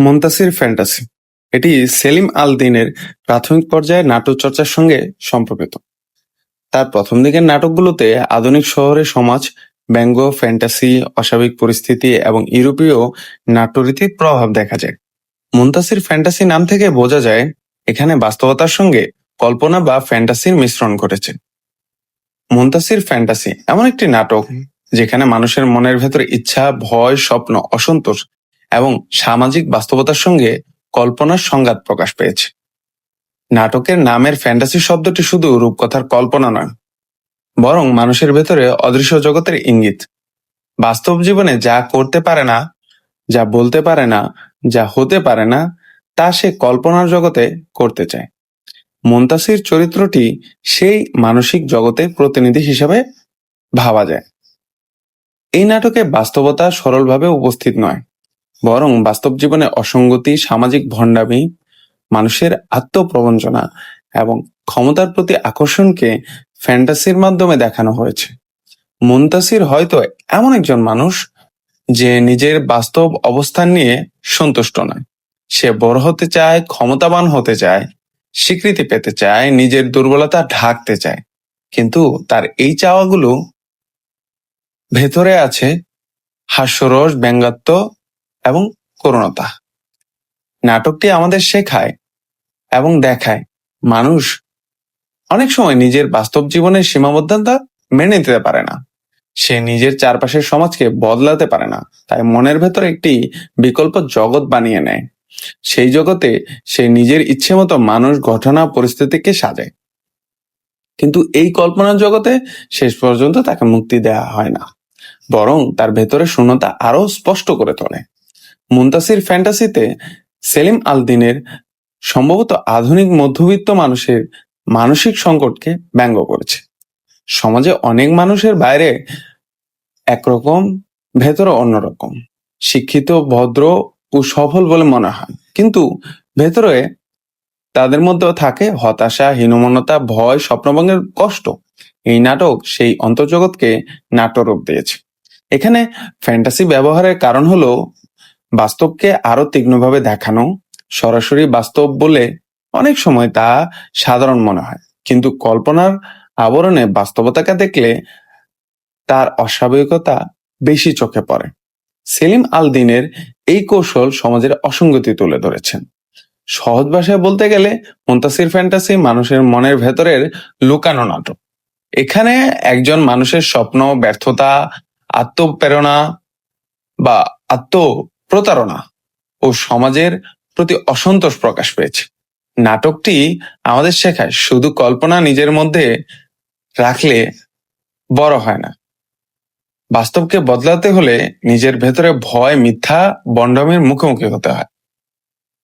Muntasir fantasy এটি সেলিম আল দীনের প্রাথমিক পর্যায়ে নাটক চর্চার সঙ্গে সম্পর্কিত। তার প্রথম দিকের নাটকগুলোতে আধুনিক শহরে সমাজ, ব্যঙ্গ, ফ্যান্টাসি, অস্বাভাবিক পরিস্থিতি এবং ইউরোপীয় নাট্যরীতির প্রভাব দেখা যায়। মুনতাসির ফ্যান্টাসি নাম থেকে বোঝা যায় এখানে বাস্তবতার সঙ্গে কল্পনা বা ফ্যান্টাসির মিশ্রণ ঘটেছে। মুনতাসির ফ্যান্টাসি এমন একটি নাটক যেখানে মানুষের মনের ভেতরে ইচ্ছা, ভয়, স্বপ্ন, অসন্তোষ এবং সামাজিক বাস্তবতার সঙ্গে কল্পনার সংঘাত প্রকাশ পেয়েছে। নাটকের নামের ফ্যান্টাসি শব্দটি শুধু রূপকথার কল্পনা নয়, বরং মানুষের ভেতরে অদৃশ্য জগতের ইঙ্গিত। বাস্তব জীবনে যা করতে পারে না, যা বলতে পারে না, যা হতে পারে না, তা সে কল্পনার জগতে করতে চায়। মুনতাসির চরিত্রটি সেই মানসিক জগতের প্রতিনিধি হিসেবে ভাবা যায়। এই নাটকে বাস্তবতা সরলভাবে উপস্থিত নয়, বরং বাস্তব জীবনে অসঙ্গতি, সামাজিক ভণ্ডামি, মানুষের আত্মপ্রবঞ্চনা এবং ক্ষমতার প্রতি আকর্ষণকে ফ্যান্টাসির মাধ্যমে দেখানো হয়েছে। মুনতাসির হয়তো এমন একজন মানুষ যে নিজের বাস্তব অবস্থান নিয়ে সন্তুষ্ট নয়। সে বড় হতে চায়, ক্ষমতাবান হতে চায়, স্বীকৃতি পেতে চায়, নিজের দুর্বলতা ঢাকতে চায়, কিন্তু তার এই চাওয়াগুলো ভেতরে আছে হাস্যরস, ব্যঙ্গাত্ম এবং করুণতা। নাটকটি আমাদের শেখায় এবং দেখায় মানুষ অনেক সময় নিজের বাস্তব জীবনের সীমাবদ্ধতা মেনে নিতে পারে না। সে নিজের চারপাশের সমাজকে বদলাতে পারে না, তাই মনের ভেতর একটি বিকল্প জগৎ বানিয়ে নেয়। সেই জগতে সে নিজের ইচ্ছে মতো মানুষ, ঘটনা, পরিস্থিতিকে সাজায়, কিন্তু এই কল্পনার জগতে শেষ পর্যন্ত তাকে মুক্তি দেওয়া হয় না, বরং তার ভেতরে শূন্যতা আরো স্পষ্ট করে তোলে। মুনতাসির ফ্যান্টাসিতে সেলিম আল দীনের সম্ভবত আধুনিক মধ্যবিত্ত মানুষের মানসিক সংকটকে ব্যঙ্গ করেছে। সমাজে অনেক মানুষের বাইরে একরকম, ভেতরে অন্যরকম, শিক্ষিত, ভদ্র ও সফল বলে মনে হয়, কিন্তু ভেতরে তাদের মধ্যেও থাকে হতাশা, হীনমন্যতা, ভয়, স্বপ্নভঙ্গের কষ্ট। এই নাটক সেই অন্তর্জগৎকে নাট্যরূপ দিয়েছে। এখানে ফ্যান্টাসি ব্যবহারের কারণ হলো বাস্তবকে আরো তীক্ষ্ণভাবে দেখানো। সরাসরি বাস্তব বলে অনেক সময় তা সাধারণ মনে হয়, কিন্তু কল্পনার আবরণে বাস্তবতাকে দেখলে তার অস্বাভাবিকতা বেশি চোখে পড়ে। সেলিম আল দীনের এই কৌশল সমাজের অসঙ্গতি তুলে ধরেছেন। সহজ ভাষায় বলতে গেলে মুনতাসির ফ্যান্টাসি মানুষের মনের ভেতরের লুকানো নাটক। এখানে একজন মানুষের স্বপ্ন, ব্যর্থতা, আত্মপ্রেরণা বা আত্মপ্রতারণা ও সমাজের প্রতি অসন্তোষ প্রকাশ পেয়েছে। নাটকটি আমাদের শেখায় শুধু কল্পনা নিজের মধ্যে রাখলে বড় হয় না, বাস্তবকে বদলাতে হলে নিজের ভেতরে ভয়, মিথ্যা, ভণ্ডামির মুখোমুখি হতে হয়।